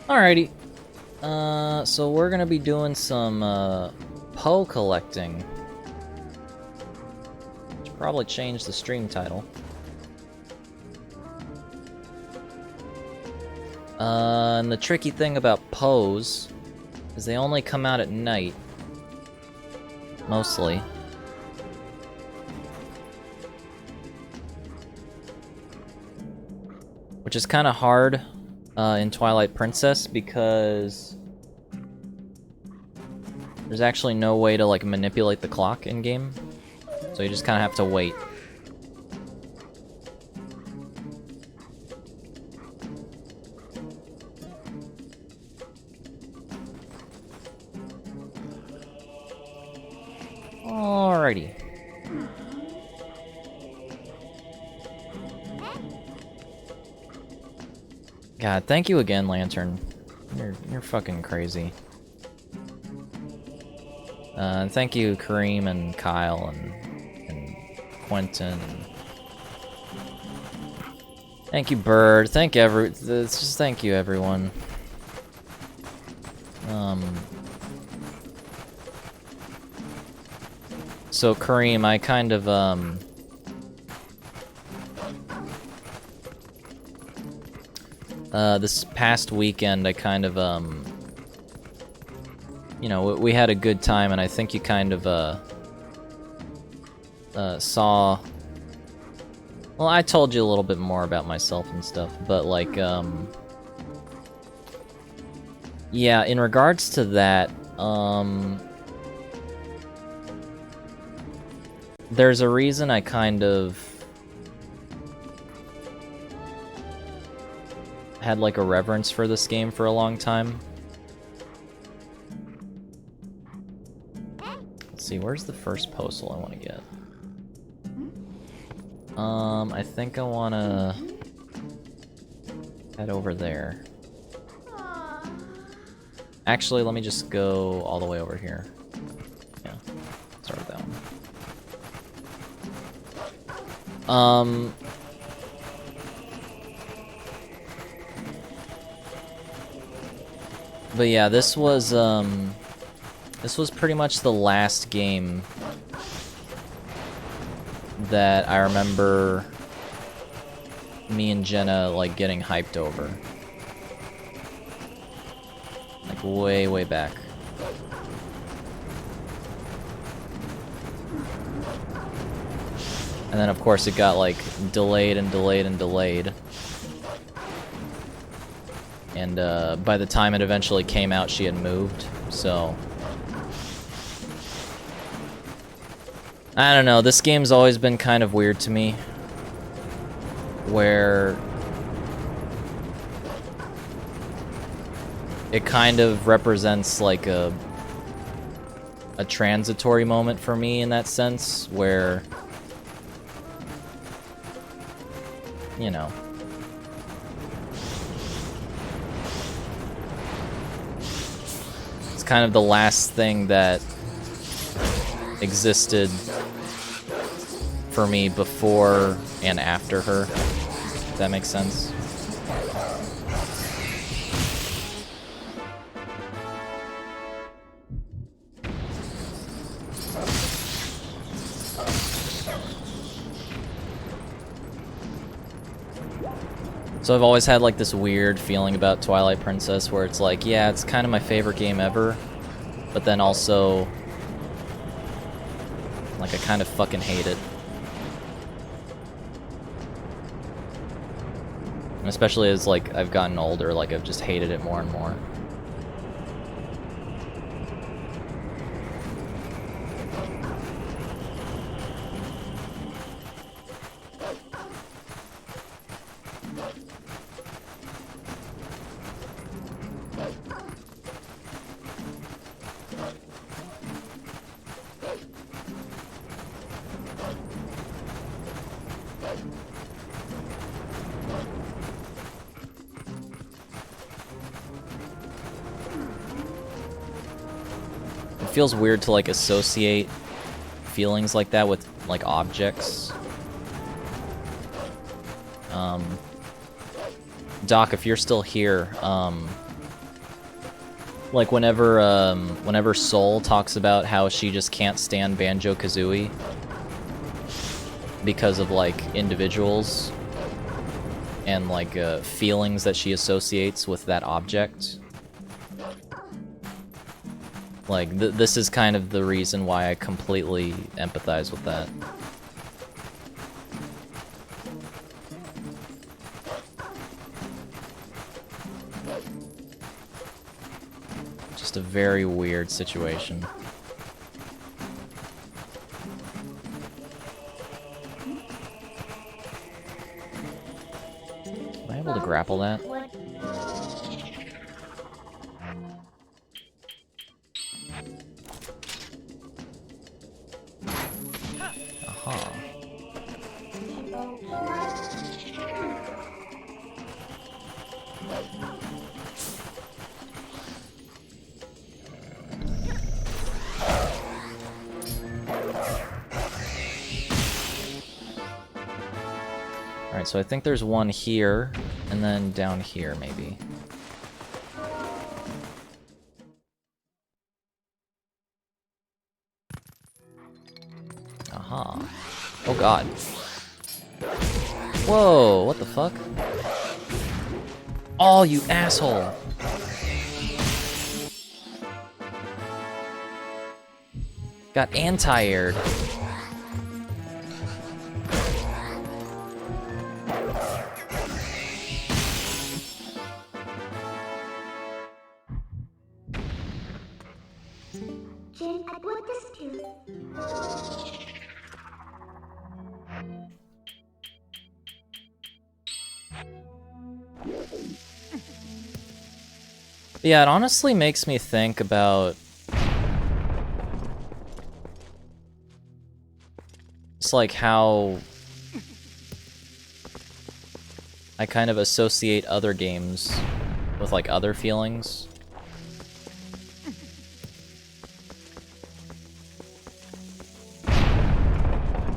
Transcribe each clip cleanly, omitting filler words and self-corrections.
Alrighty. So we're gonna be doing some, Poe collecting. Should probably change the stream title. And the tricky thing about Poes is they only come out at night. Mostly. Which is kind of hard in Twilight Princess because there's actually no way to like manipulate the clock in game. So you just kind of have to wait. Alrighty. God, thank you again, Lantern. You're fucking crazy. And thank you, Kareem and Kyle and Quentin. Thank you, Bird. Thank you, everyone. So Kareem, I kind of this past weekend I kind of you know, we had a good time, and I think you kind of saw. Well, I told you a little bit more about myself and stuff, but like yeah, in regards to that, there's a reason I kind of had like a reverence for this game for a long time. Let's see, where's the first postal I want to get? I think I want to head over there. Actually, let me just go all the way over here. Yeah, start with that one. But yeah, this was pretty much the last game that I remember me and Jenna like getting hyped over. Like way back. And then of course it got like delayed and delayed and delayed. And by the time it eventually came out, she had moved, so I don't know, this game's always been kind of weird to me, where it kind of represents like a transitory moment for me in that sense, where, you know, it's kind of the last thing that existed for me before and after her, if that makes sense. So I've always had like this weird feeling about Twilight Princess where it's like, yeah, it's kind of my favorite game ever, but then also like I kind of fucking hate it. And especially as like I've gotten older, like I've just hated it more and more. It feels weird to like associate feelings like that with like objects. Doc, if you're still here, Like whenever Soul talks about how she just can't stand Banjo-Kazooie because of like individuals and like feelings that she associates with that object. Like this is kind of the reason why I completely empathize with that. Just a very weird situation. Am I able to grapple that? Aha. Alright, so I think there's one here, and then down here, maybe. Aha. Oh god. Whoa, what the fuck? Oh, you asshole! Got anti-aired. Yeah, it honestly makes me think about it's like how I kind of associate other games with like other feelings.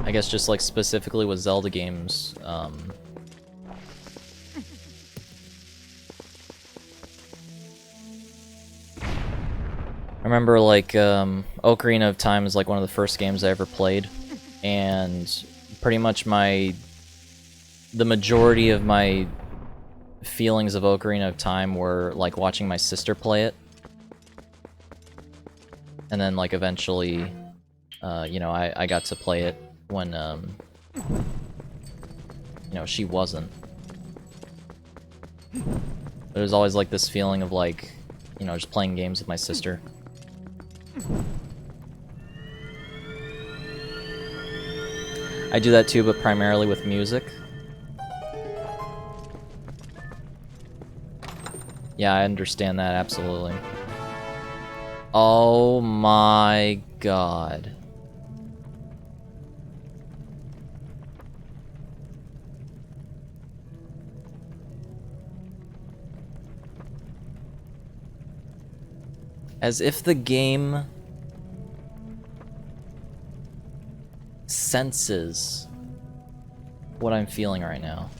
I guess just like specifically with Zelda games. I remember like Ocarina of Time is like one of the first games I ever played, and pretty much the majority of my feelings of Ocarina of Time were like watching my sister play it, and then like eventually, you know, I got to play it when you know, she wasn't. But it was always like this feeling of like, you know, just playing games with my sister. I do that too, but primarily with music. Yeah, I understand that, absolutely. Oh my god. As if the game senses what I'm feeling right now.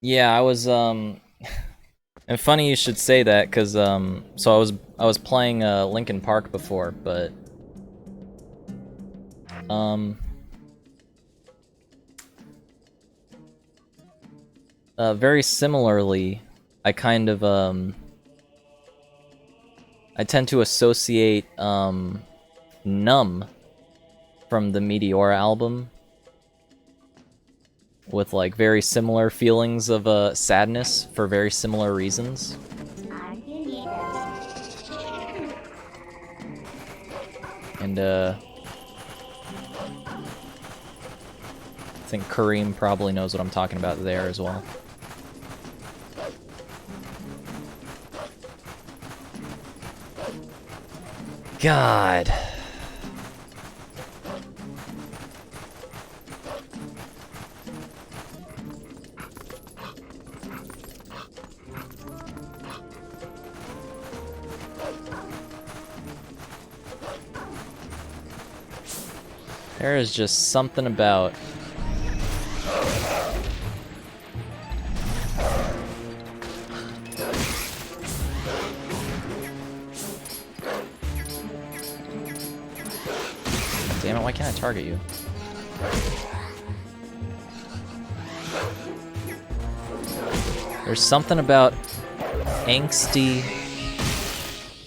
Yeah, I was and funny you should say that, cause so I was playing Linkin Park before, but very similarly, I kind of I tend to associate Numb from the Meteora album with like very similar feelings of sadness for very similar reasons. And I think Kareem probably knows what I'm talking about there as well. God. There is just something about... Damn it, why can't I target you? There's something about angsty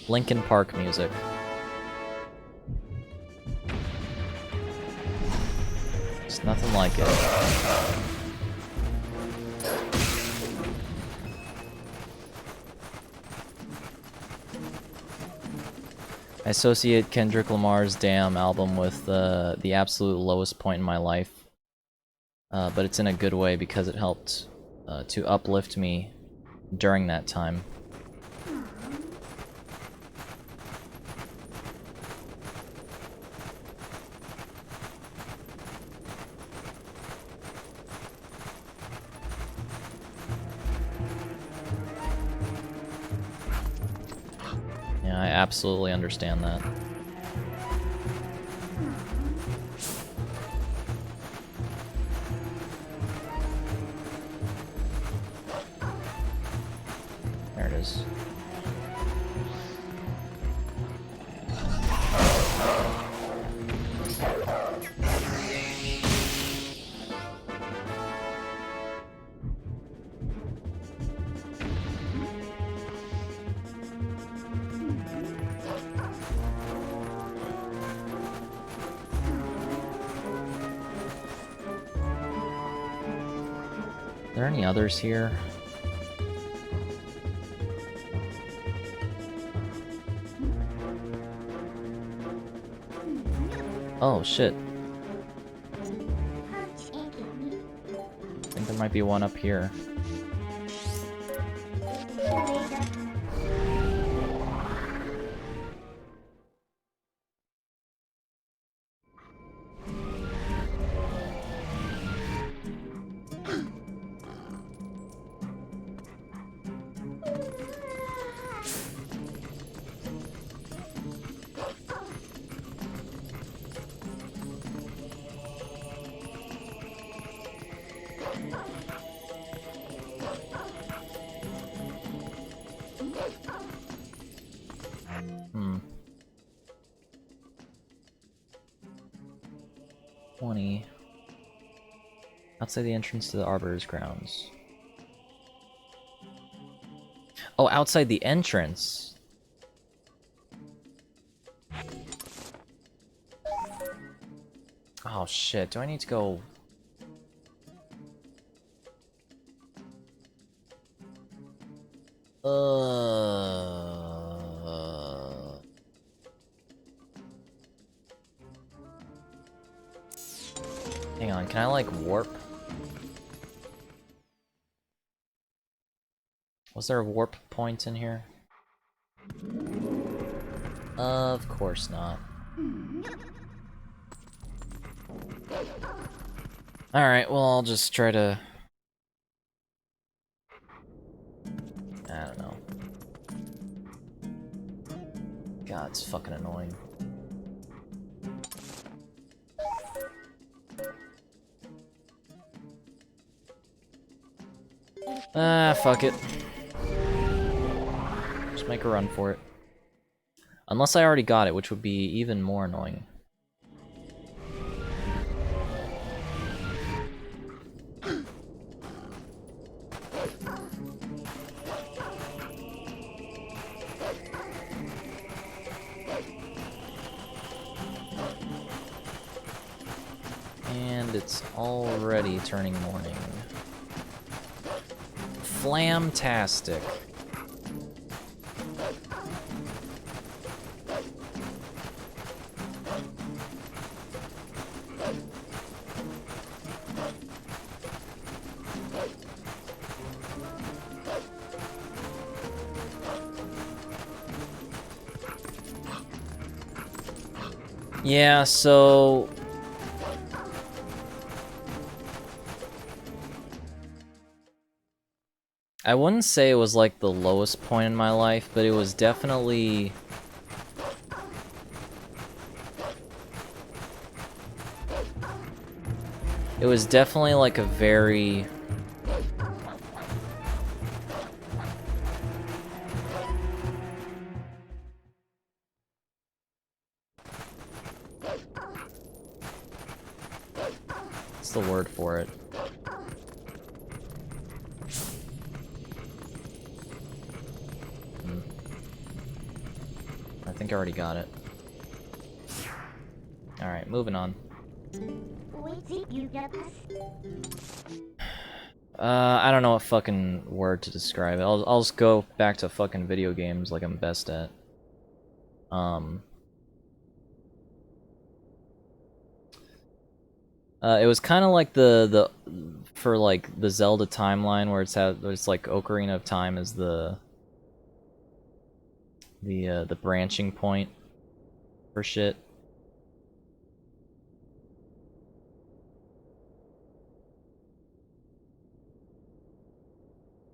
Linkin Park music. It's nothing like it. I associate Kendrick Lamar's Damn album with the absolute lowest point in my life. But it's in a good way because it helped to uplift me during that time. Yeah, I absolutely understand that. There it is. Are there any others here? Oh, shit. I think there might be one up here. Hmm. 20. Outside the entrance to the Arbiter's grounds. Oh, outside the entrance. Oh shit, do I need to go... Hang on, can I like warp? Was there a warp point in here? Of course not. Alright, well I'll just try to... I don't know. God, it's fucking annoying. Ah, fuck it. Just make a run for it. Unless I already got it, which would be even more annoying. And it's already turning morning. Flamtastic. Yeah, so... I wouldn't say it was like the lowest point in my life, but it was definitely... It was definitely like a very... What's the word for it? I think I already got it. Alright, moving on. I don't know what fucking word to describe it. I'll just go back to fucking video games like I'm best at. It was kind of like for like the Zelda timeline where it's like Ocarina of Time is the branching point for shit.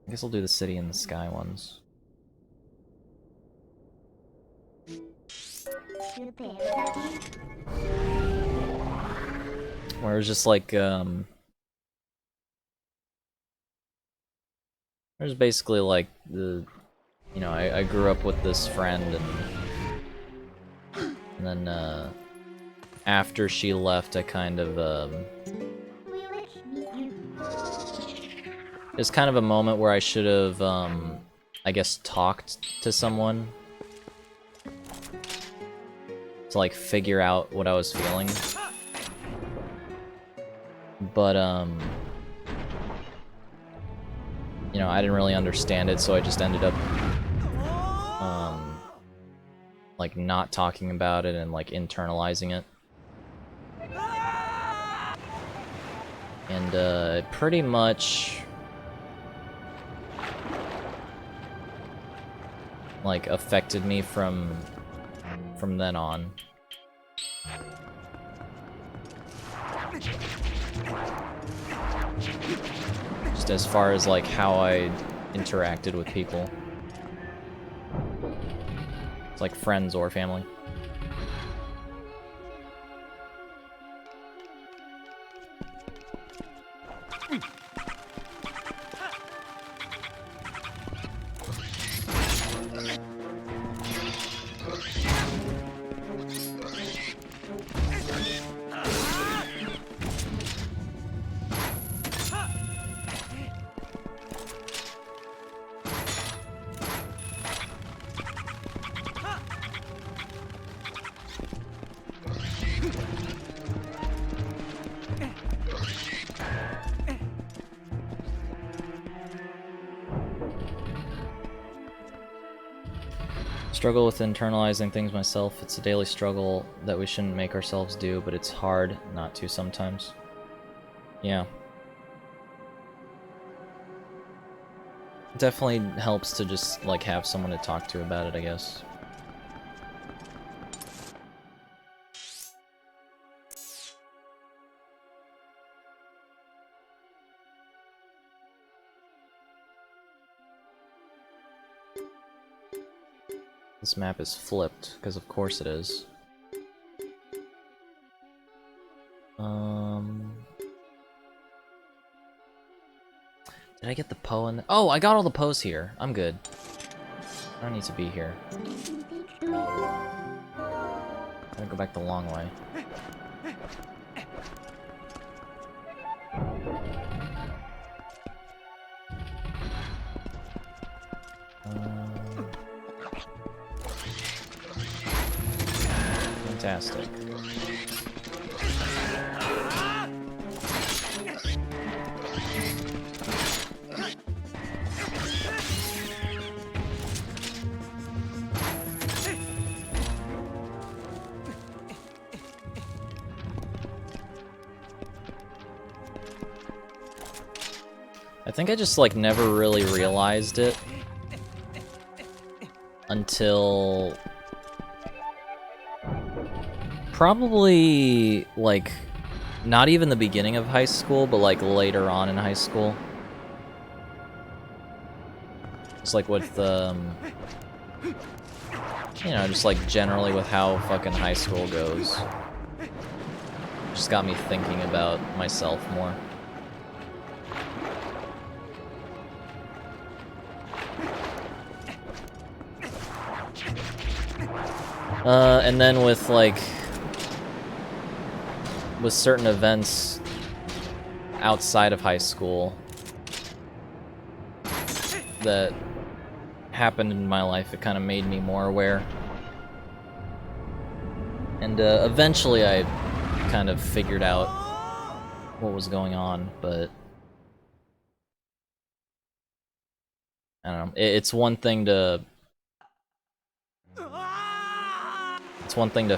I guess I'll do the city in the sky ones. Where it was just like, there's basically like you know, I grew up with this friend and then, after she left, I kind of, it's kind of a moment where I should have, I guess, talked to someone to, like, figure out what I was feeling. But, you know, I didn't really understand it, so I just ended up, like, not talking about it and, like, internalizing it. And, it pretty much... like, affected me from then on. Just as far as, like, how I interacted with people. It's like friends or family. Struggle with internalizing things myself. It's a daily struggle that we shouldn't make ourselves do, but it's hard not to sometimes. Yeah. It definitely helps to just, like, have someone to talk to about it, I guess. This map is flipped, because of course it is. Did I get the Poe in there? Oh, I got all the Poes here. I'm good. I don't need to be here. I'm gonna go back the long way. Fantastic. I think I just, like, never really realized it until probably, like, not even the beginning of high school, but, like, later on in high school. It's like with, you know, just, like, generally with how fucking high school goes. just got me thinking about myself more. And then with, like, with certain events outside of high school that happened in my life, it kind of made me more aware. And eventually I kind of figured out what was going on, but I don't know. It's one thing to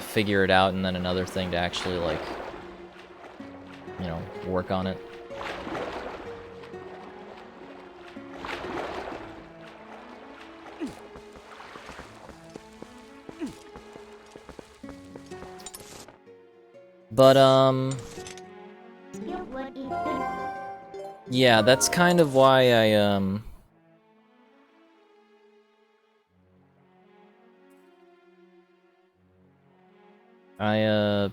figure it out, and then another thing to actually, like, you know, work on it. But, yeah, that's kind of why let's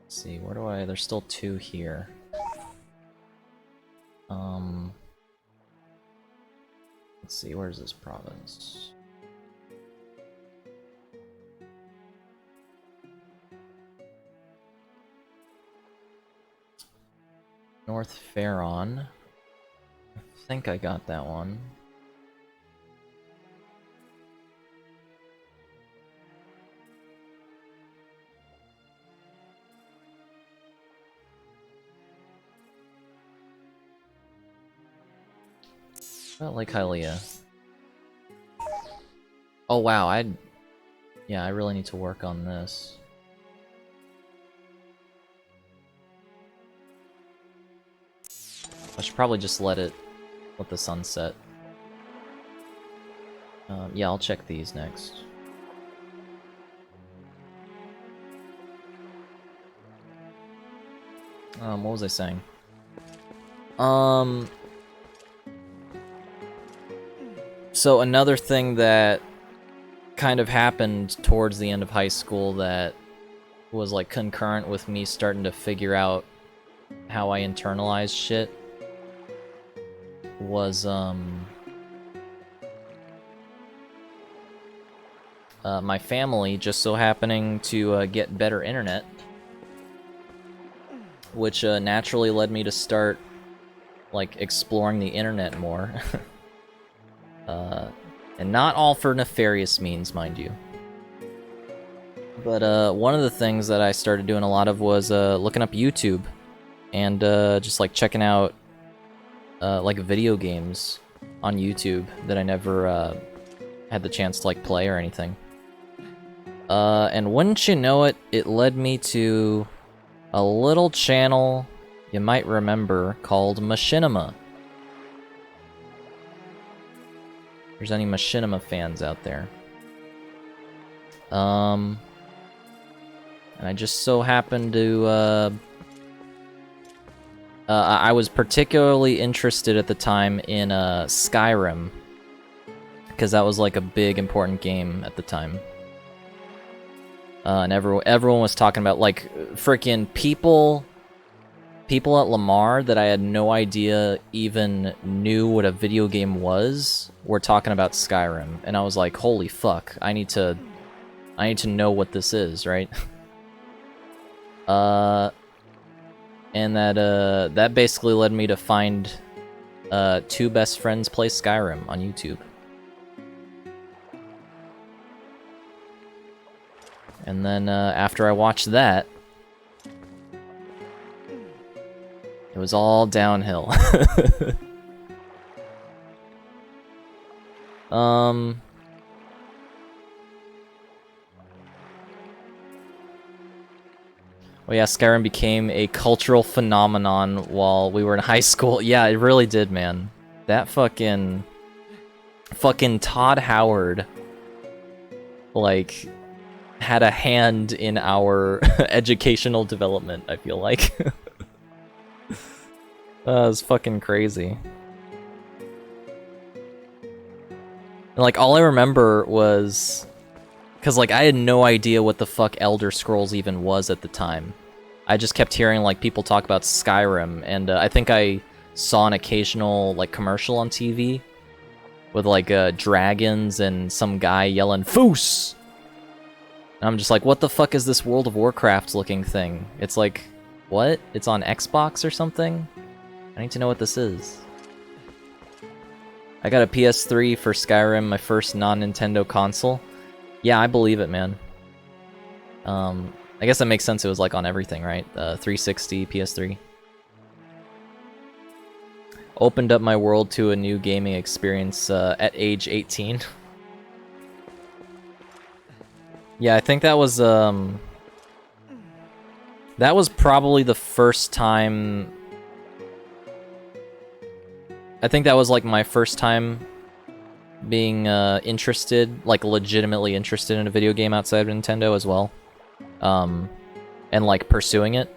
see, where do I... There's still 2 here. Let's see, where's this province? North Faron. I think I got that one. About like Hylia. Oh wow, I really need to work on this. I should probably just let the sun set. Yeah, I'll check these next. What was I saying? So another thing that kind of happened towards the end of high school that was like concurrent with me starting to figure out how I internalize shit was my family just so happening to get better internet, which naturally led me to start like exploring the internet more. And not all for nefarious means, mind you. But one of the things that I started doing a lot of was looking up YouTube and just like checking out like video games on YouTube that I never had the chance to like play or anything. And wouldn't you know it, it led me to a little channel you might remember called Machinima. If there's any Machinima fans out there. And I just so happened to, I was particularly interested at the time in Skyrim, because that was like a big important game at the time. And everyone was talking about, like, freaking people at Lamar that I had no idea even knew what a video game was were talking about Skyrim, and I was like, holy fuck, I need to know what this is, right? And that basically led me to find 2 best friends play Skyrim on YouTube. And then after I watched that, it was all downhill. Well, yeah, Skyrim became a cultural phenomenon while we were in high school. Yeah, it really did, man. That fucking Todd Howard, like, had a hand in our educational development, I feel like. It was fucking crazy. And, like, all I remember was... Because, like, I had no idea what the fuck Elder Scrolls even was at the time. I just kept hearing, like, people talk about Skyrim, and I think I saw an occasional, like, commercial on TV with, like, dragons and some guy yelling, Foos! And I'm just like, what the fuck is this World of Warcraft looking thing? It's like, what? It's on Xbox or something? I need to know what this is. I got a PS3 for Skyrim, my first non-Nintendo console. Yeah, I believe it, man. I guess that makes sense. It was like on everything, right? 360, PS3. Opened up my world to a new gaming experience at age 18. Yeah, I think that was probably the first time. I think that was like my first time being interested, like legitimately interested in a video game outside of Nintendo as well. And like pursuing it.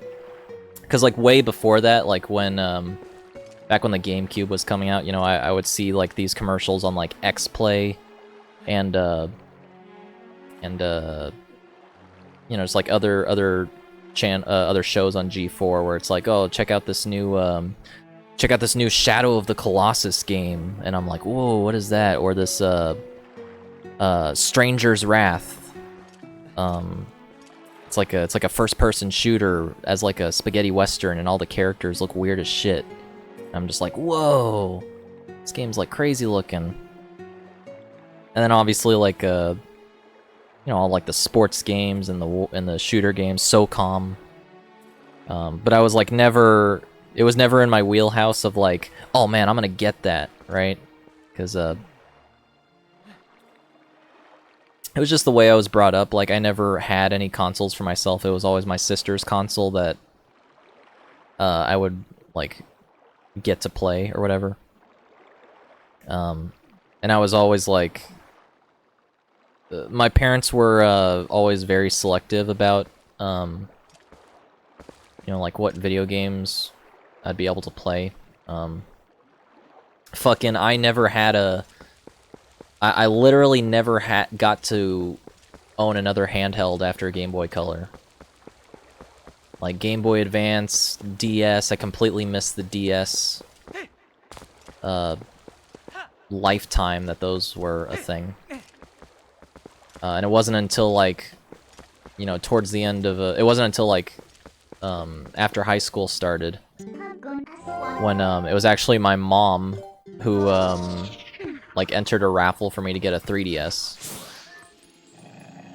Because like way before that, like when back when the GameCube was coming out, you know, I would see like these commercials on like X-Play and you know, just like other shows on G4 where it's like, oh, check out this new Shadow of the Colossus game, and I'm like, whoa, what is that? Or this Stranger's Wrath. It's like a first-person shooter as like a spaghetti western, and all the characters look weird as shit. I'm just like, whoa, this game's like crazy looking. And then obviously like you know, all like the sports games and the shooter games, SOCOM. But I was like never. It was never in my wheelhouse of like, oh man, I'm gonna get that, right? Because it was just the way I was brought up. Like, I never had any consoles for myself. It was always my sister's console that I would like get to play or whatever. And I was always like, my parents were always very selective about, you know, like what video games I'd be able to play. Fucking, I never had I literally never got to own another handheld after Game Boy Color. Like Game Boy Advance, DS, I completely missed the DS lifetime that those were a thing. And it wasn't until like, you know, towards the end of it wasn't until like after high school started when it was actually my mom who like entered a raffle for me to get a 3DS.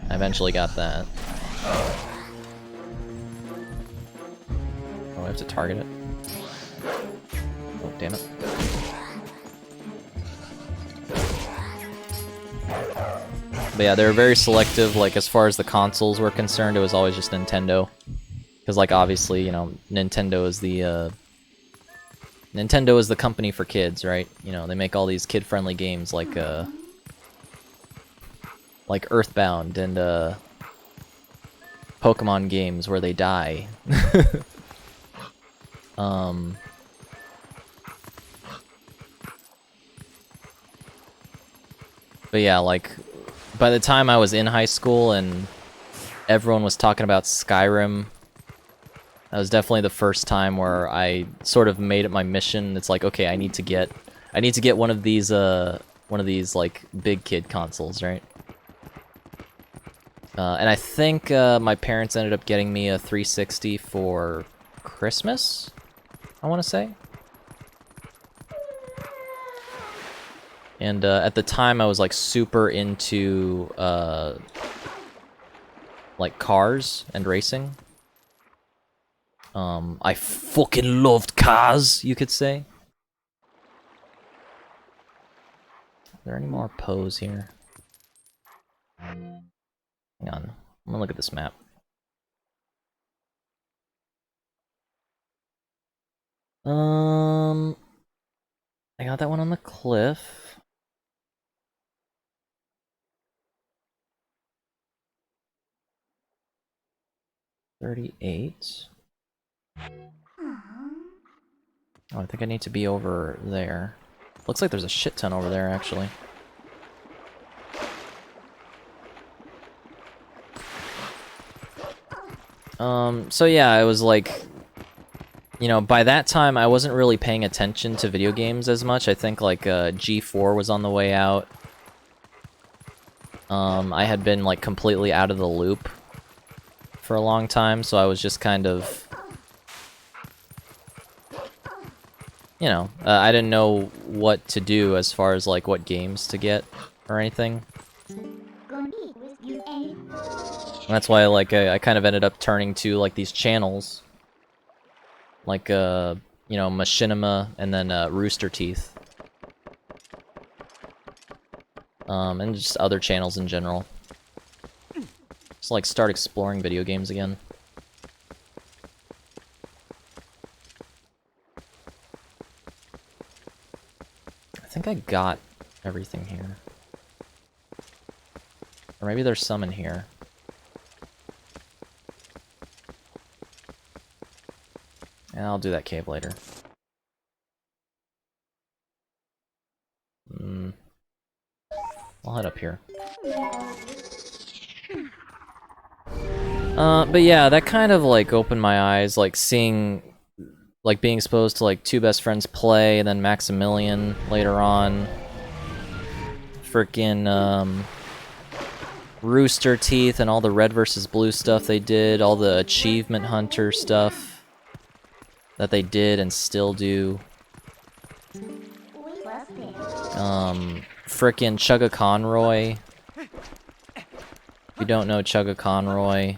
I eventually got that. Oh, I have to target it. Oh, damn it. But yeah, they were very selective, like, as far as the consoles were concerned, it was always just Nintendo. Because, like, obviously, you know, Nintendo is the company for kids, right? You know, they make all these kid-friendly games like Earthbound and, Pokemon games where they die. But yeah, like, by the time I was in high school and everyone was talking about Skyrim, that was definitely the first time where I sort of made it my mission. It's like, okay, I need to get one of these like big kid consoles, right? And I think my parents ended up getting me a 360 for Christmas, I want to say. And at the time, I was like super into like cars and racing. I fucking loved cars, you could say. Are there any more Poes here? Hang on, I'm gonna look at this map. I got that one on the cliff. $38. Oh, I think I need to be over there. Looks like there's a shit ton over there, actually. So yeah, I was like, you know, by that time I wasn't really paying attention to video games as much. I think like G4 was on the way out. I had been like completely out of the loop for a long time, so I was just kind of, you know, I didn't know what to do as far as like what games to get or anything. That's why like I kind of ended up turning to like these channels, like you know, Machinima and then Rooster Teeth, and just other channels in general. Just like start exploring video games again. I think I got everything here. Or maybe there's some in here. And I'll do that cave later. I'll head up here. But yeah, that kind of like opened my eyes, like seeing, like being exposed to like two best friends play, and then Maximilian later on. Frickin' Rooster Teeth and all the red versus blue stuff they did, all the achievement hunter stuff that they did and still do. Frickin' Chugga Conroy. If you don't know Chugga Conroy,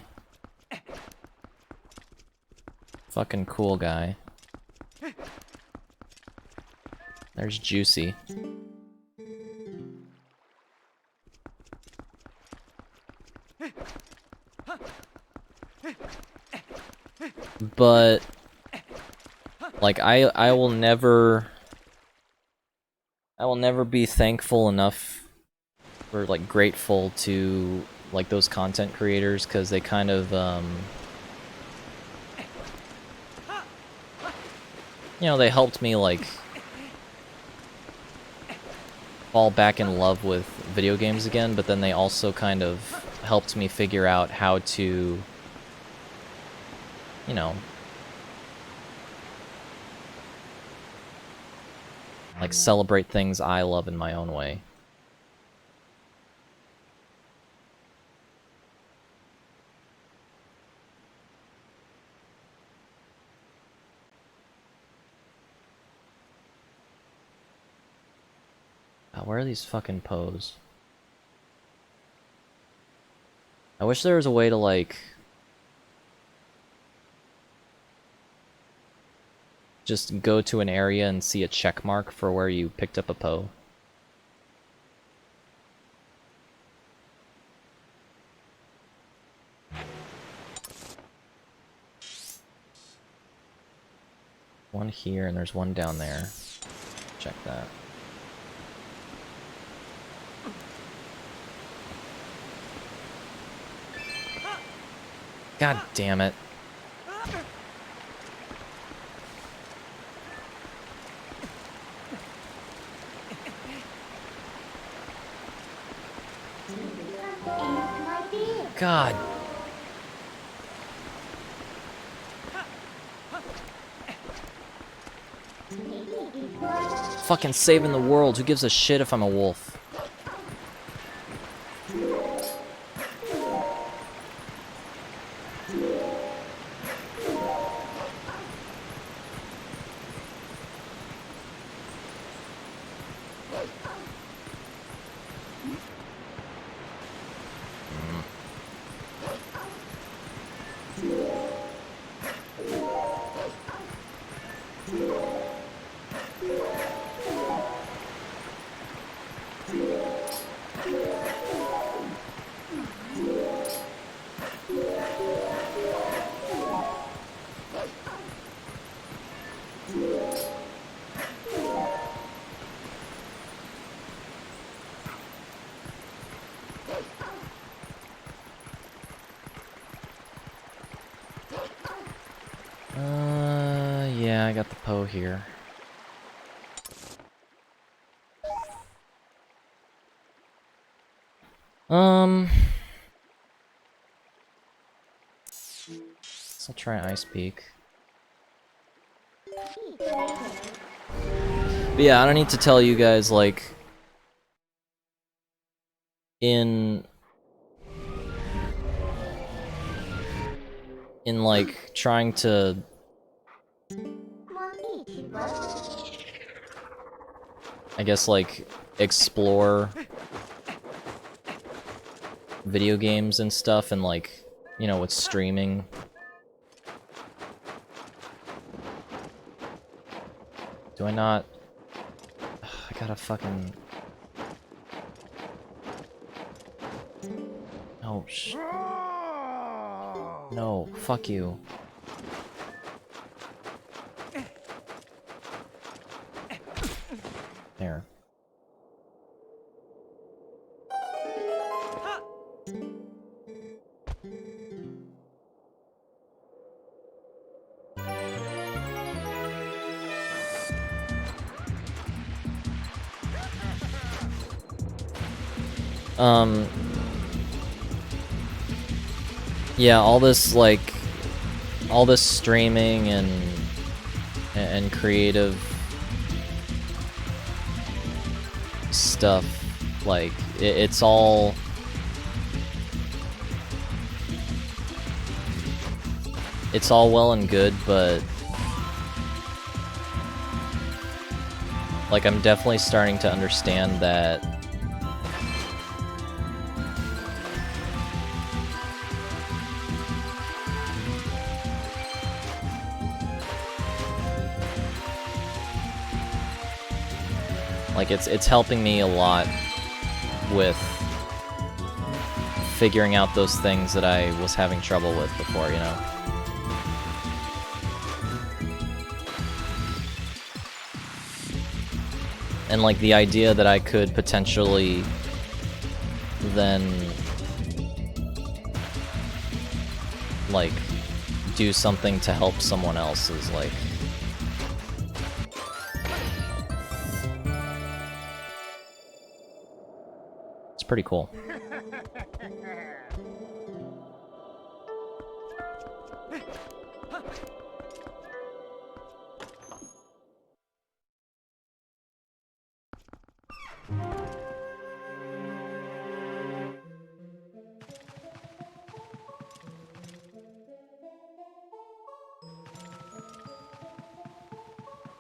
fucking cool guy. There's Juicy. But like I will never be thankful enough or like grateful to like those content creators, because they kind of you know, they helped me like fall back in love with video games again, but then they also kind of helped me figure out how to, you know, like celebrate things I love in my own way. Where are these fucking Poes? I wish there was a way to like just go to an area and see a check mark for where you picked up a Poe. One here and there's one down there. Check that. God damn it. God. Fucking saving the world. Who gives a shit if I'm a wolf? Yeah, I got the Poe here. Guess I'll try Ice Peak. But yeah, I don't need to tell you guys, like, in like trying to I guess like explore video games and stuff, and like, you know, with streaming. Do I not? I gotta fucking... Oh, no, fuck you. There. Yeah, all this, like, all this streaming and creative stuff, like, it's all... It's all well and good, but... Like, I'm definitely starting to understand that... Like, it's helping me a lot with figuring out those things that I was having trouble with before, you know? And, like, the idea that I could potentially then, like, do something to help someone else is, like... It's pretty cool.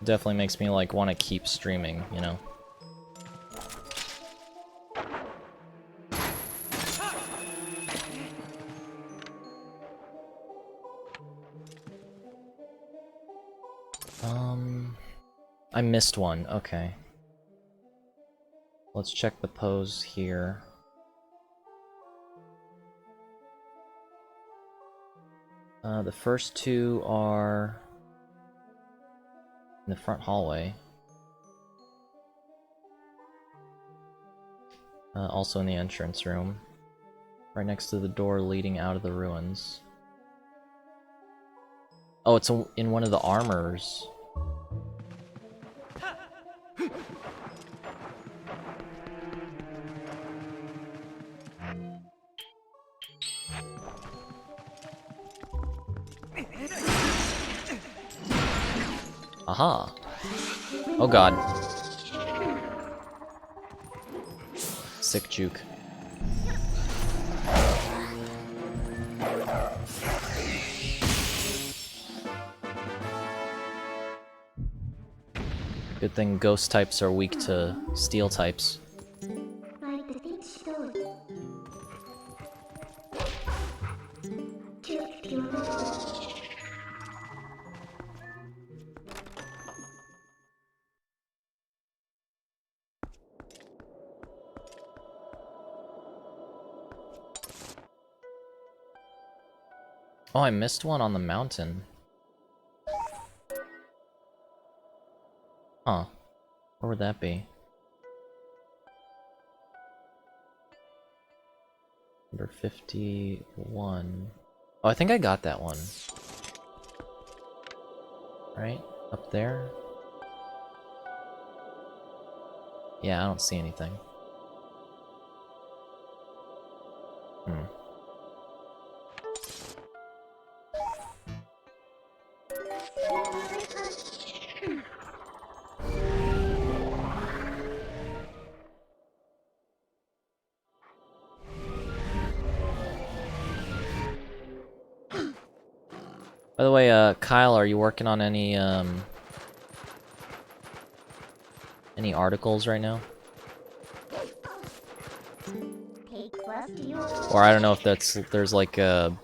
Definitely makes me, like, want to keep streaming, you know? I missed one, okay. Let's check the pose here. The first two are in the front hallway. Also in the entrance room. Right next to the door leading out of the ruins. Oh, it's in one of the armors. Aha! Oh god. Sick juke. Good thing ghost types are weak to steel types. Oh, I missed one on the mountain. Huh. Where would that be? Number 51. Oh, I think I got that one. Right? Up there? Yeah, I don't see anything. By the way, Kyle, are you working on any articles right now? Or I don't know if there's like a...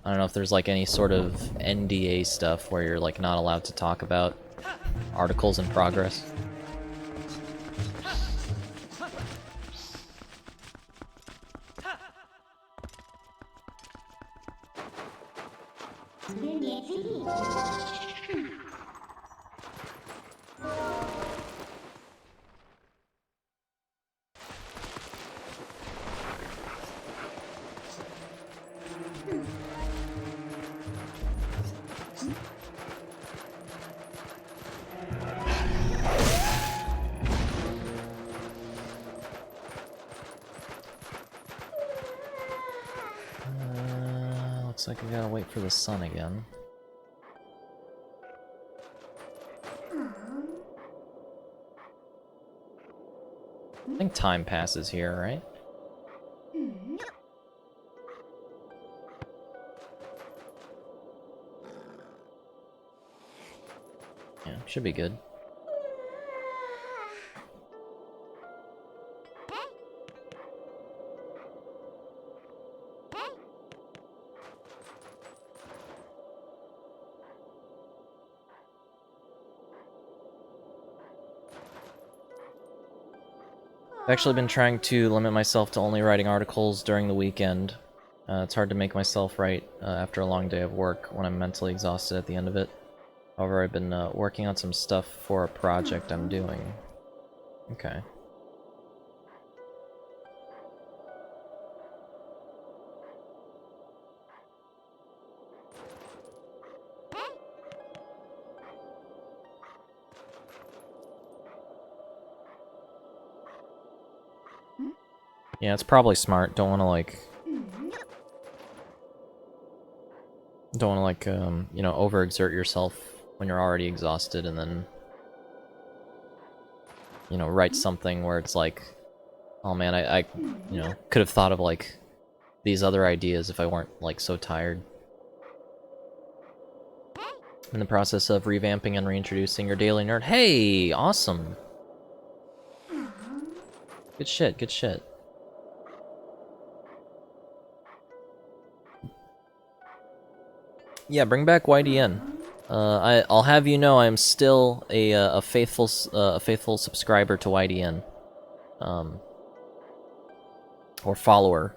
I don't know if there's like any sort of NDA stuff where you're like not allowed to talk about articles in progress. Looks like I gotta wait for the sun again. I think time passes here, right? Yeah, should be good. I've actually been trying to limit myself to only writing articles during the weekend. It's hard to make myself write after a long day of work when I'm mentally exhausted at the end of it. However, I've been working on some stuff for a project I'm doing. Okay. Yeah, it's probably smart. Don't want to like... Don't want to like, you know, overexert yourself when you're already exhausted and then... You know, write something where it's like... Oh man, I you know, could have thought of like these other ideas if I weren't like so tired. In the process of revamping and reintroducing your daily nerd. Hey, awesome. Good shit, good shit. Yeah, bring back YDN. I'll have you know I'm still a faithful subscriber to YDN, or follower,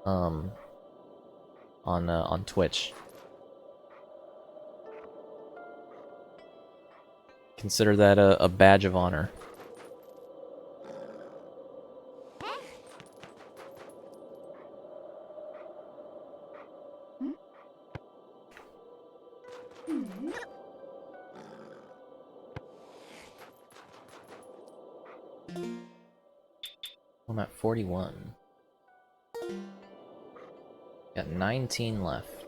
on Twitch. Consider that a badge of honor. I'm at 41. Got 19 left.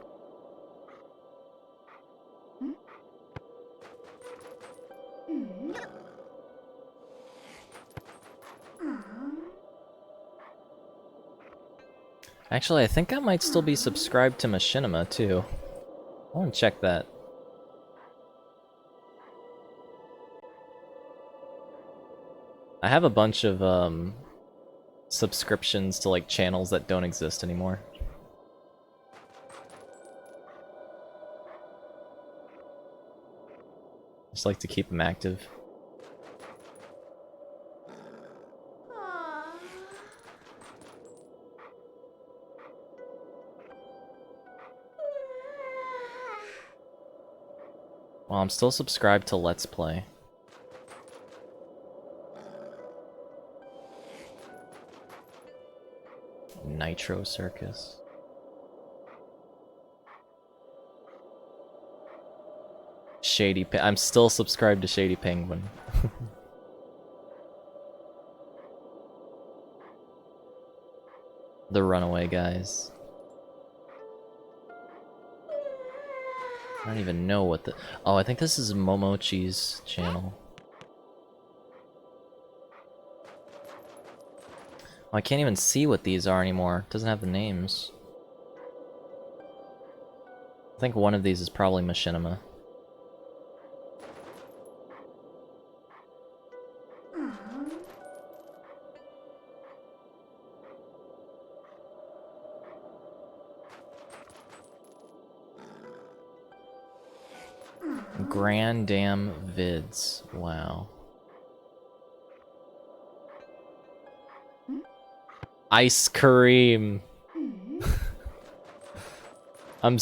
Actually, I think I might still be subscribed to Machinima, too. I want to check that. I have a bunch of, subscriptions to, like, channels that don't exist anymore. Just like to keep them active. Well, I'm still subscribed to Let's Play. Nitro Circus. I'm still subscribed to Shady Penguin. The runaway guys. I don't even know what the... Oh, I think this is Momochi's channel. Oh, I can't even see what these are anymore. It doesn't have the names. I think one of these is probably Machinima. Grand Damn Vids. Wow. Ice Cream. I'm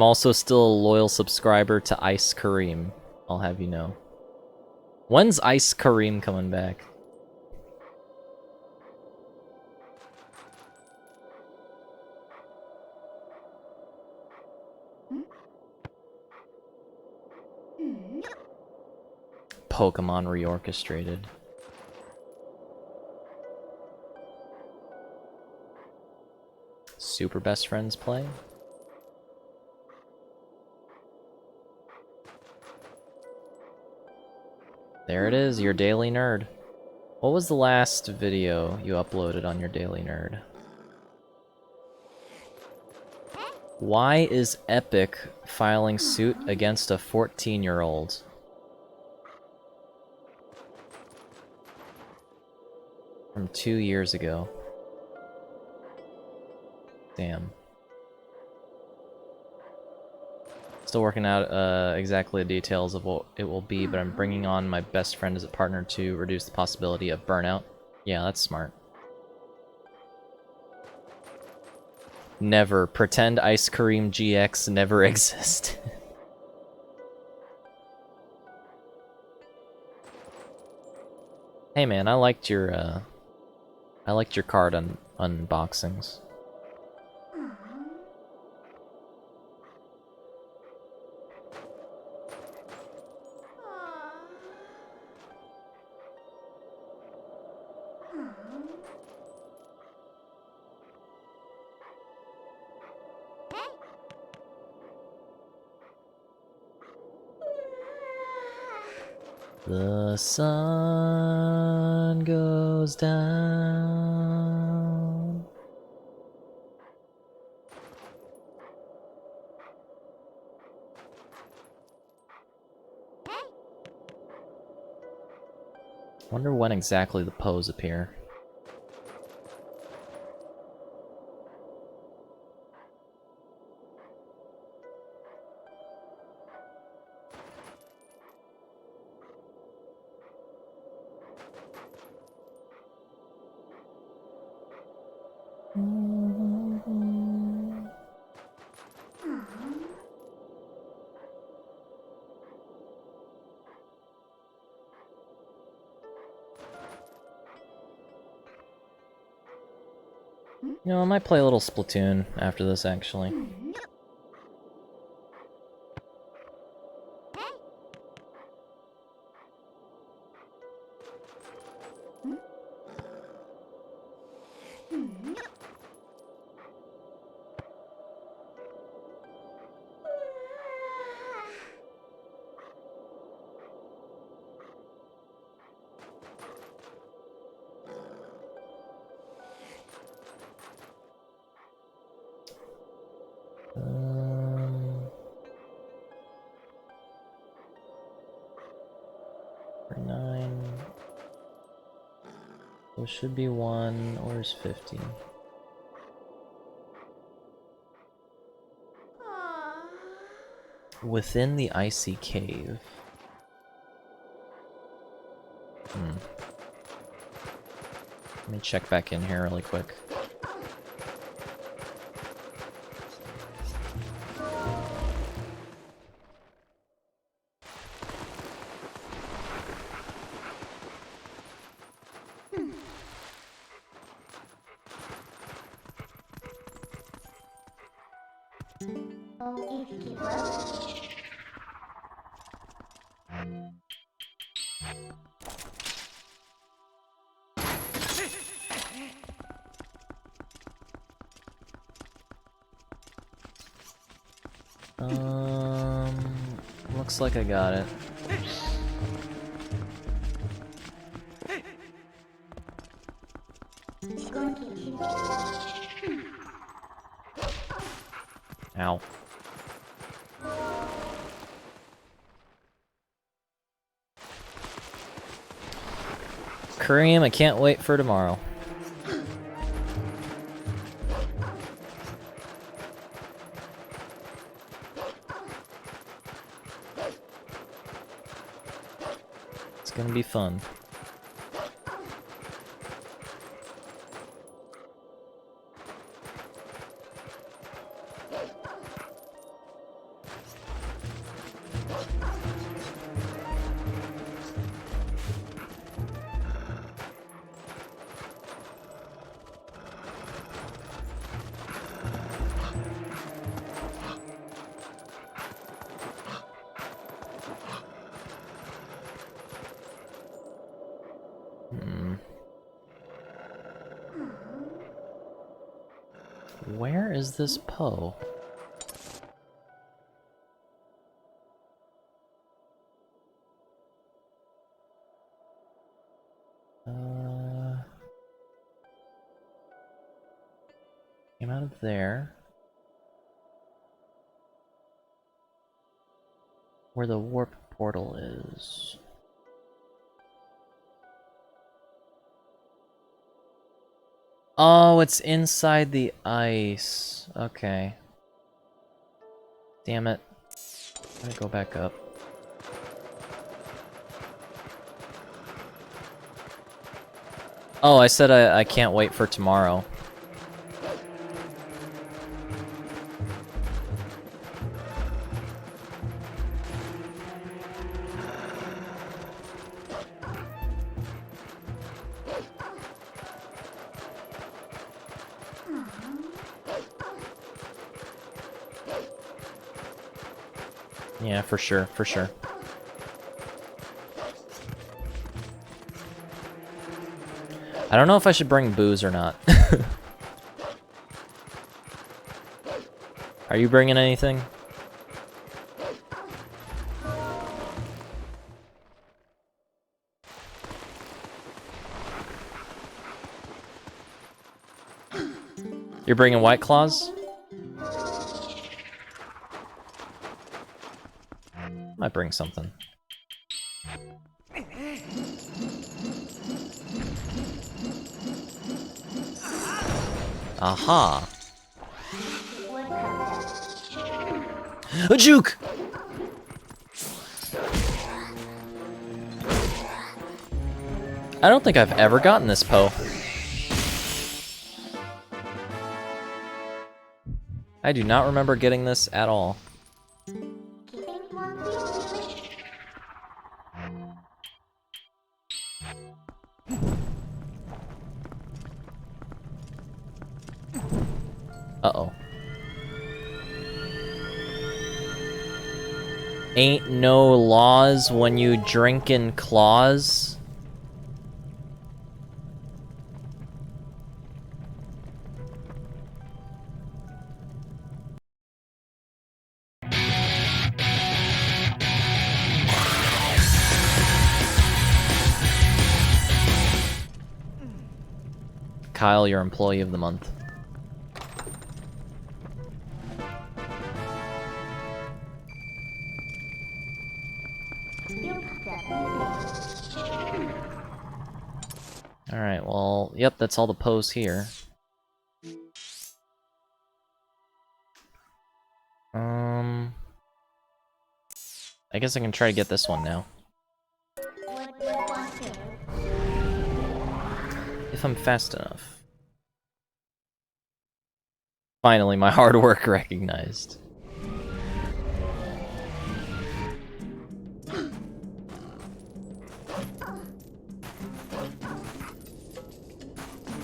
also still a loyal subscriber to Ice Cream. I'll have you know. When's Ice Cream coming back? Pokemon Reorchestrated. Super Best Friends play? There it is, your Daily Nerd. What was the last video you uploaded on your Daily Nerd? Why is Epic filing suit against a 14-year-old? From 2 years ago. Damn. Still working out exactly the details of what it will be, but I'm bringing on my best friend as a partner to reduce the possibility of burnout. Yeah, that's smart. Never. Pretend Ice Cream GX never exist. Hey man, I liked your card unboxings. The sun goes down. Wonder when exactly the pose appear. You know, I might play a little Splatoon after this, actually. For 9. There should be one. Where's 50? Within the icy cave. Let me check back in here really quick. Looks like I got it. Ow. Cream, I can't wait for tomorrow. It's gonna be fun. Where is this Poe? Came out of there. Where the warp portal is. Oh, it's inside the ice. Okay. Damn it. I'm gonna go back up. Oh, I said I can't wait for tomorrow. Yeah, for sure, for sure. I don't know if I should bring booze or not. Are you bringing anything? You're bringing White Claws? Might bring something. Aha! A juke! I don't think I've ever gotten this Poe. I do not remember getting this at all. Uh-oh. Ain't no laws when you drinkin' claws. Kyle, your employee of the month. Alright, well, yep, that's all the Poes here. I guess I can try to get this one now. If I'm fast enough. Finally, my hard work recognized.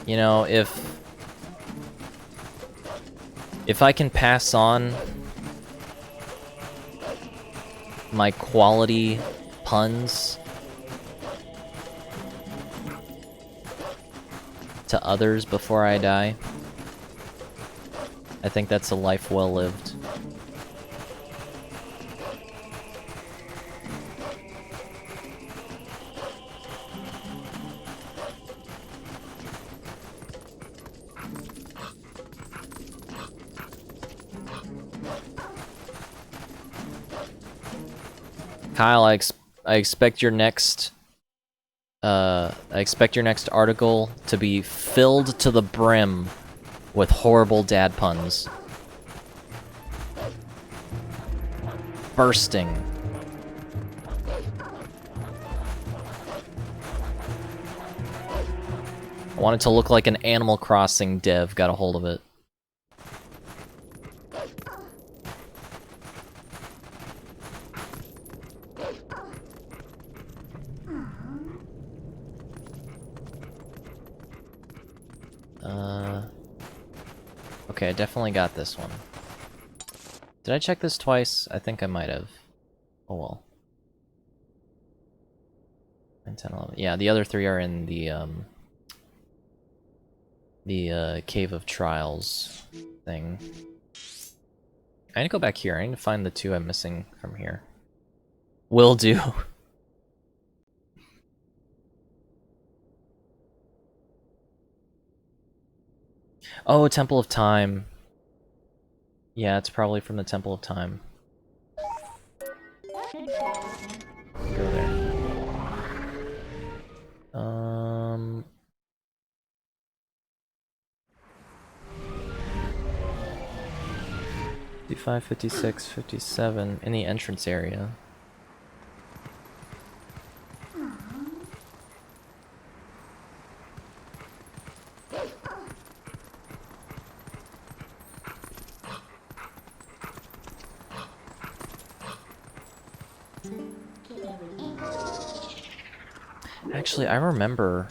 You know, if I can pass on my quality puns to others before I die, I think that's a life well lived. Kyle, I expect your next article to be filled to the brim with horrible dad puns. Bursting. I want it to look like an Animal Crossing dev got a hold of it. Okay, I definitely got this one. Did I check this twice? I think I might have. Oh well. 9, 10, 11. Yeah, the other 3 are in the Cave of Trials thing. I need to go back here. I need to find the 2 I'm missing from here. Will do. Oh, Temple of Time. Yeah, it's probably from the Temple of Time. Go there. 55, 56, 57 in the entrance area. Actually, I remember...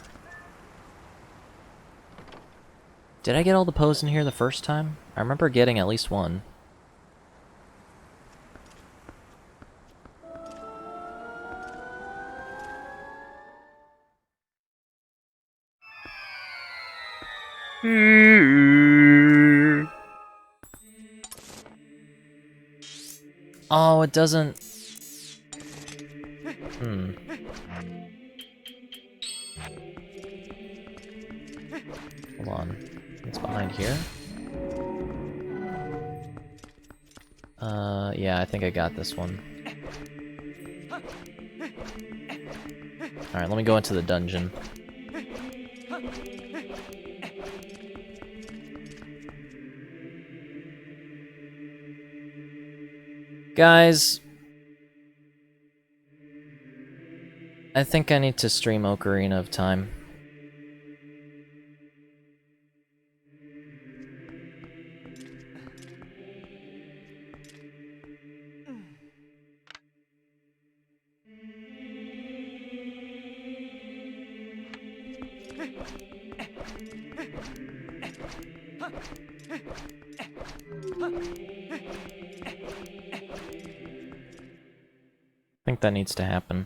Did I get all the pose in here the first time? I remember getting at least one. Oh, it doesn't... Hold on. It's behind here? Yeah, I think I got this one. Alright, let me go into the dungeon. Guys... I think I need to stream Ocarina of Time. I think that needs to happen.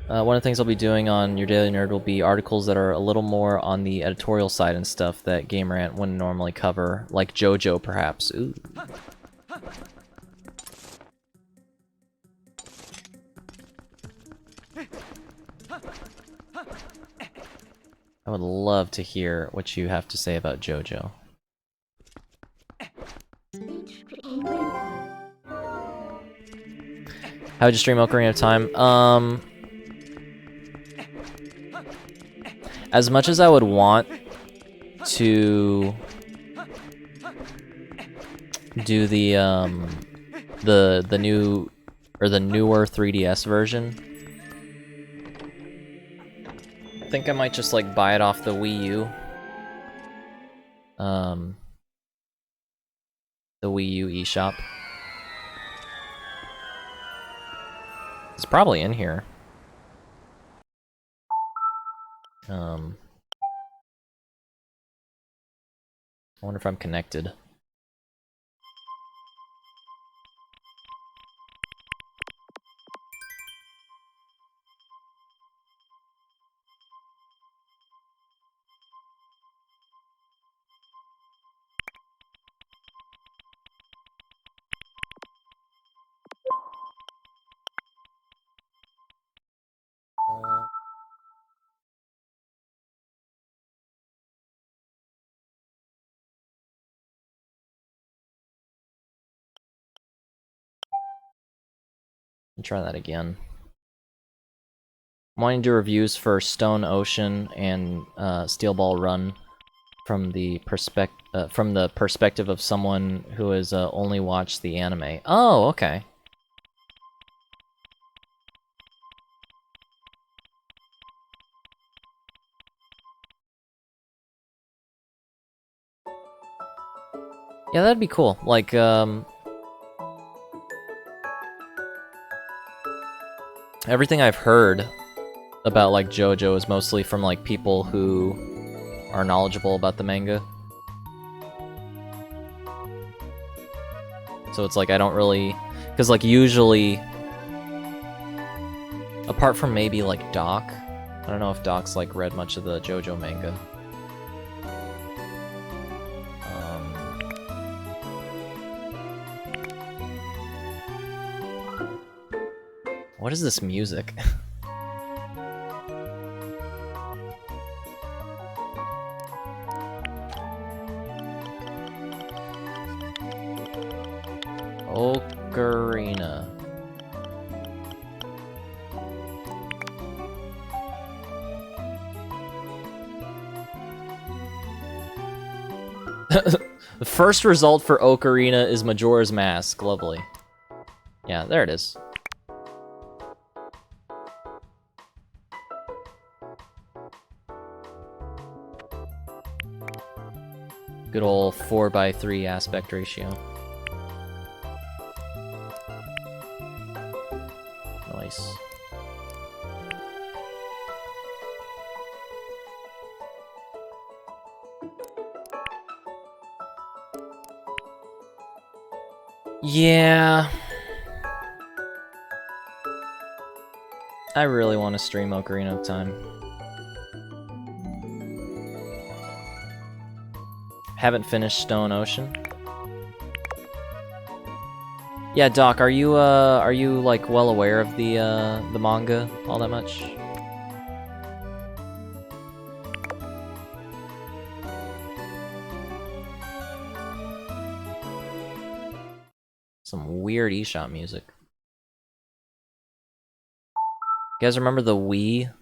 One of the things I'll be doing on Your Daily Nerd will be articles that are a little more on the editorial side and stuff that Game Rant wouldn't normally cover, like JoJo, perhaps. Ooh. I would love to hear what you have to say about JoJo. How would you stream Ocarina of Time? As much as I would want to do the new or the newer 3DS version, I think I might just like buy it off the Wii U. The Wii U eShop. It's probably in here. I wonder if I'm connected. Try that again. I'm wanting to do reviews for Stone Ocean and Steel Ball Run from the perspective of someone who has only watched the anime. Oh, okay. Yeah, that'd be cool. Like, everything I've heard about, like, JoJo is mostly from, like, people who are knowledgeable about the manga. So it's like, I don't really... Because, like, usually... Apart from maybe, like, Doc, I don't know if Doc's, like, read much of the JoJo manga. What is this music? Ocarina. The first result for Ocarina is Majora's Mask. Lovely. Yeah, there it is. Good old 4:3 aspect ratio. Nice. Yeah. I really want to stream Ocarina of Time. Haven't finished Stone Ocean. Yeah, Doc, are you like well aware of the manga all that much? Some weird eShop music. You guys remember the Wii?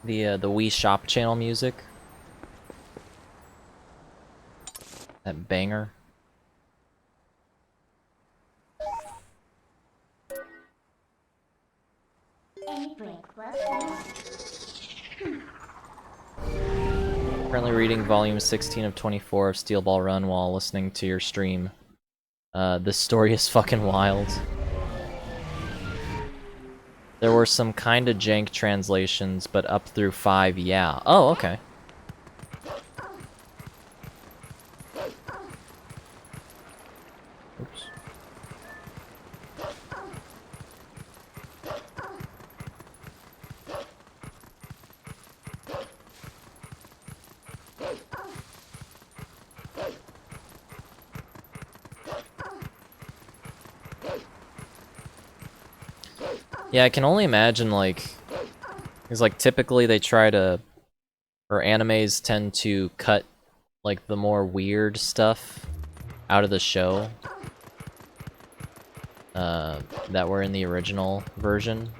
The Wii Shop Channel music? That banger. Currently reading volume 16 of 24 of Steel Ball Run while listening to your stream. This story is fucking wild. There were some kinda jank translations, but up through 5, yeah. Oh, okay. Oops. Yeah, I can only imagine, like... Because, like, typically they try to... Or animes tend to cut, like, the more weird stuff out of the show. That were in the original version.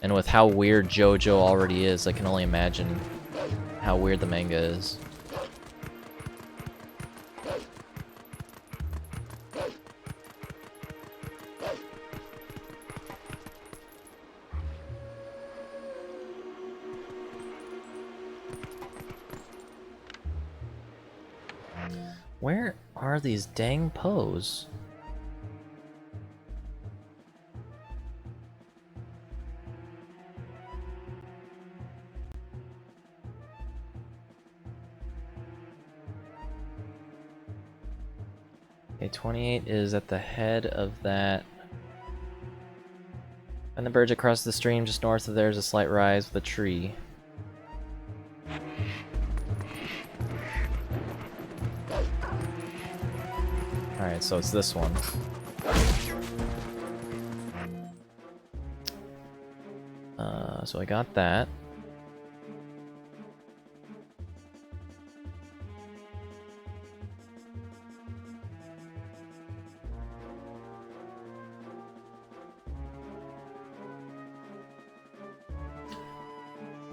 And with how weird JoJo already is, I can only imagine how weird the manga is. Where are these dang Poes? Okay, 28 is at the head of that. And the bridge across the stream just north of there is a slight rise with a tree. Alright, so it's this one. So I got that.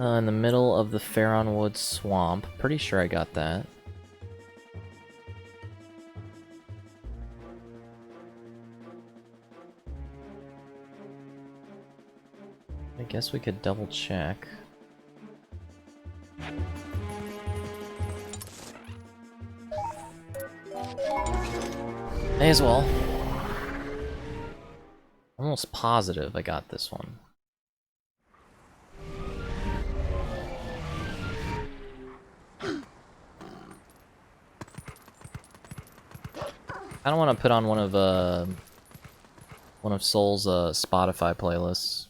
In the middle of the Faronwood Swamp. Pretty sure I got that. I guess we could double check. May as well. I'm almost positive I got this one. I don't want to put on one of Soul's Spotify playlists.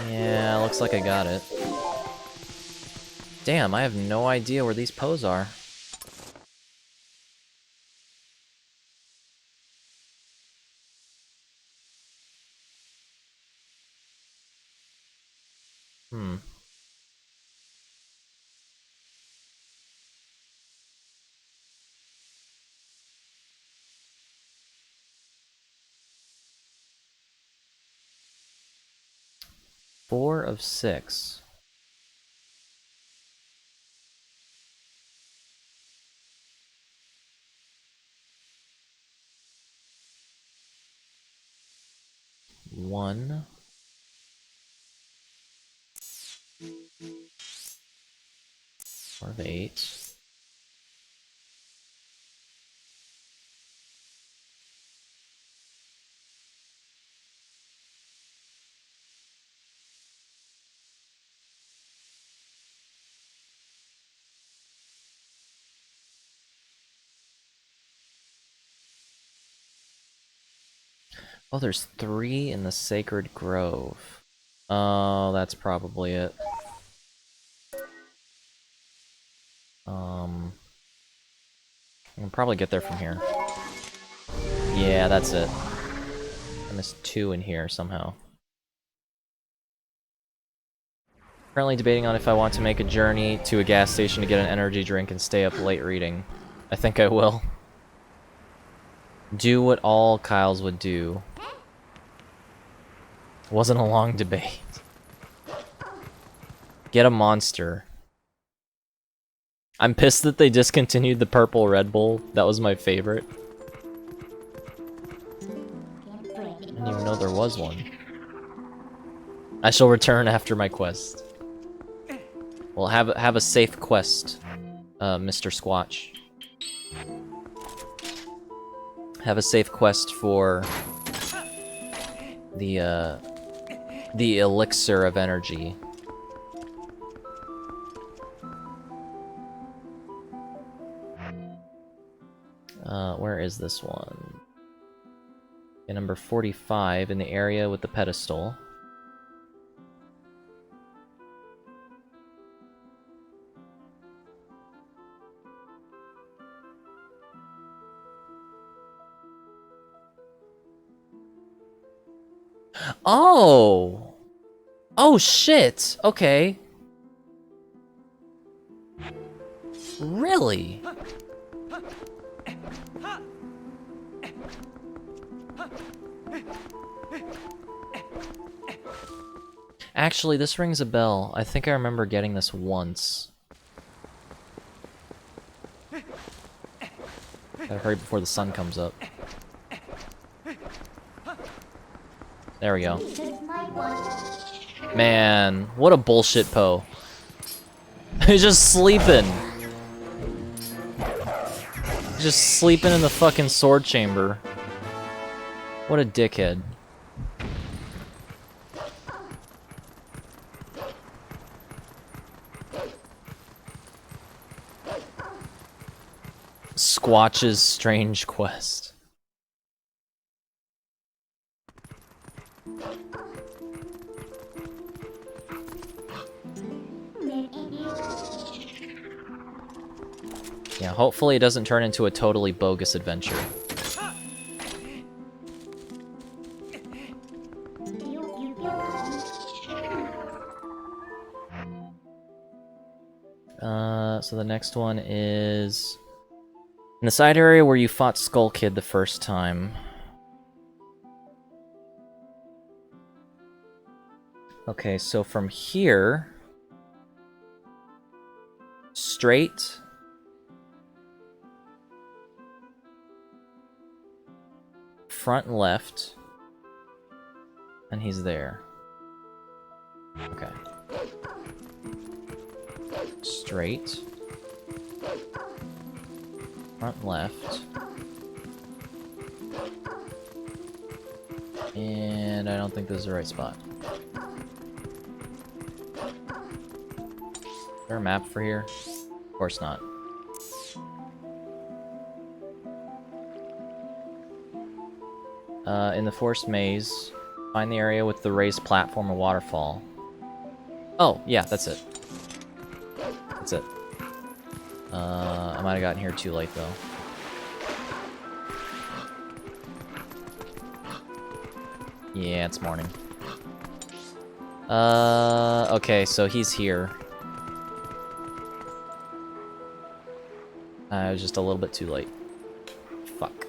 Yeah, looks like I got it. Damn, I have no idea where these Poes are. Hmm. Four of 6. One. Four of 8. Oh, there's 3 in the Sacred Grove. Oh, that's probably it. I can probably get there from here. Yeah, that's it. I missed 2 in here somehow. Currently debating on if I want to make a journey to a gas station to get an energy drink and stay up late reading. I think I will. Do what all Kyles would do. Wasn't a long debate. Get a monster. I'm pissed that they discontinued the purple Red Bull. That was my favorite. I didn't even know there was one. I shall return after my quest. Well, have a safe quest, Mr. Squatch. Have a safe quest for the elixir of energy. Where is this one? Okay, number 45 in the area with the pedestal. Oh! Oh shit! Okay. Really? Actually, this rings a bell. I think I remember getting this once. Gotta hurry before the sun comes up. There we go. Man, what a bullshit Poe. He's just sleeping. Just sleeping in the fucking sword chamber. What a dickhead. Squatch's strange quest. Yeah, hopefully it doesn't turn into a totally bogus adventure. So the next one is in the side area where you fought Skull Kid the first time. Okay, so from here, straight, front and left, and he's there. Okay. Straight, front and left, and I don't think this is the right spot. Is there a map for here? Of course not. In the forest maze, find the area with the raised platform or waterfall. Oh, yeah, that's it. That's it. I might have gotten here too late, though. Yeah, it's morning. Okay, so he's here. I was just a little bit too late. Fuck.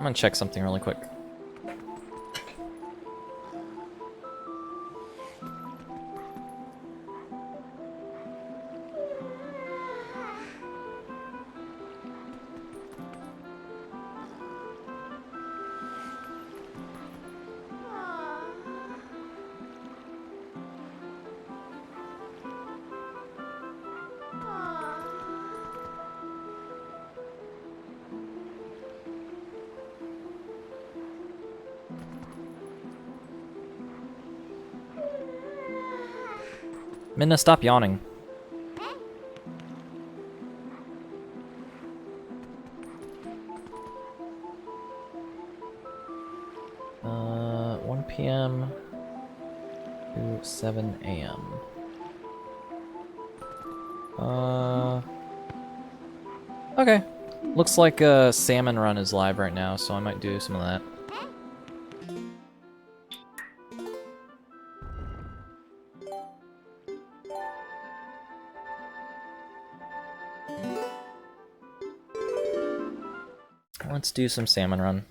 I'm gonna check something really quick. Minna, stop yawning. Uh, 1 p.m. to 7 a.m. Okay. Looks like a salmon run is live right now, so I might do some of that. Let's do some salmon run.